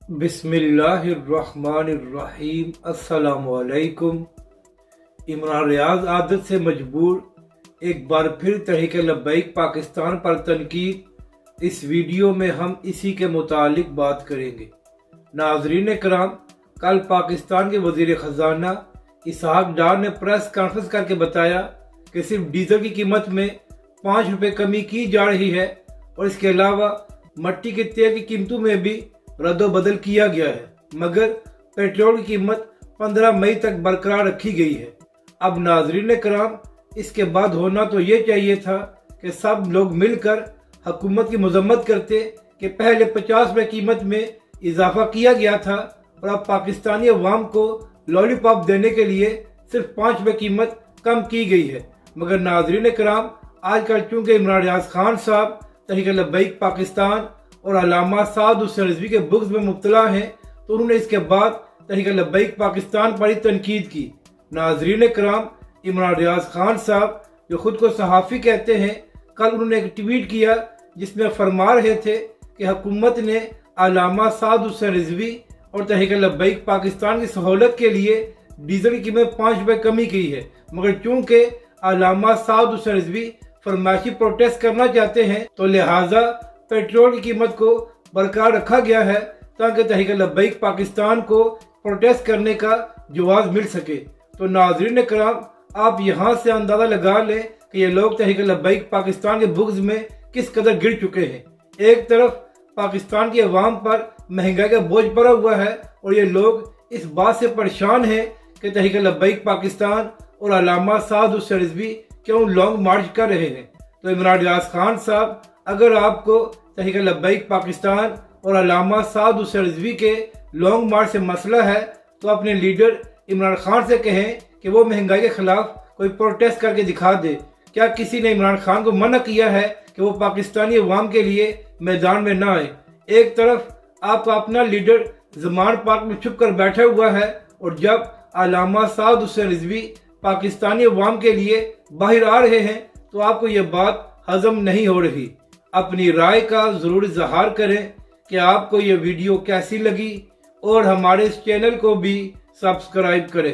بسم اللہ الرحمن الرحیم۔ السلام علیکم۔ عمران ریاض عادت سے مجبور ایک بار پھر تحریک لبیک پاکستان پر تنقید۔ اس ویڈیو میں ہم اسی کے متعلق بات کریں گے۔ ناظرین کرام، کل پاکستان کے وزیر خزانہ اسحاق ڈار نے پریس کانفرنس کر کے بتایا کہ صرف ڈیزل کی قیمت میں 5 روپے کمی کی جا رہی ہے اور اس کے علاوہ مٹی کے تیل کی قیمتوں میں بھی رد و بدل کیا گیا ہے، مگر پیٹرول کی قیمت 15 مئی تک برقرار رکھی گئی ہے۔ اب ناظرین کرام، اس کے بعد ہونا تو یہ چاہیے تھا کہ سب لوگ مل کر حکومت کی مذمت کرتے کہ پہلے 50 روپے قیمت میں اضافہ کیا گیا تھا اور اب پاکستانی عوام کو لالی پاپ دینے کے لیے صرف 5 روپے قیمت کم کی گئی ہے۔ مگر ناظرین کرام، آج کل چونکہ عمران ریاض خان صاحب تحریک لبیک پاکستان اور علامہ سعد حسین رضوی کے بغض میں مبتلا ہیں، تو انہوں نے اس کے بعد تحریک لبیک پاکستان پر ہی تنقید کی۔ ناظرین کرام، عمران ریاض خان صاحب جو خود کو صحافی کہتے ہیں، کل انہوں نے ایک ٹویٹ کیا جس میں فرما رہے تھے کہ حکومت نے علامہ سعد حسین رضوی اور تحریک لبیک پاکستان کی سہولت کے لیے ڈیزل کی قیمت 5 روپے کمی کی ہے، مگر چونکہ علامہ سعد حسین رضوی فرمائشی پروٹیسٹ کرنا چاہتے ہیں تو لہٰذا پیٹرول کی قیمت کو برقرار رکھا گیا ہے تاکہ تحریک لبیک پاکستان کو پروٹیسٹ کرنے کا جواز مل سکے۔ تو ناظرین کرام، آپ یہاں سے اندازہ لگا لیں کہ یہ لوگ تحریک لبیک پاکستان کے بغض میں کس قدر گر چکے ہیں۔ ایک طرف پاکستان کی عوام پر مہنگائی کا بوجھ پڑا ہوا ہے اور یہ لوگ اس بات سے پریشان ہیں کہ تحریک لبیک پاکستان اور علامہ سعد حسین رضوی کیوں لانگ مارچ کر رہے ہیں۔ تو عمران ریاض خان صاحب، اگر آپ کو تحریک لبیک پاکستان اور علامہ سعد حسین رضوی کے لانگ مارچ سے مسئلہ ہے تو اپنے لیڈر عمران خان سے کہیں کہ وہ مہنگائی کے خلاف کوئی پروٹیسٹ کر کے دکھا دے۔ کیا کسی نے عمران خان کو منع کیا ہے کہ وہ پاکستانی عوام کے لیے میدان میں نہ آئے؟ ایک طرف آپ کا اپنا لیڈر زمان پارک میں چھپ کر بیٹھا ہوا ہے اور جب علامہ سعد حسین رضوی پاکستانی عوام کے لیے باہر آ رہے ہیں تو آپ کو یہ بات ہضم نہیں ہو رہی۔ اپنی رائے کا ضرور اظہار کریں کہ آپ کو یہ ویڈیو کیسی لگی اور ہمارے اس چینل کو بھی سبسکرائب کریں۔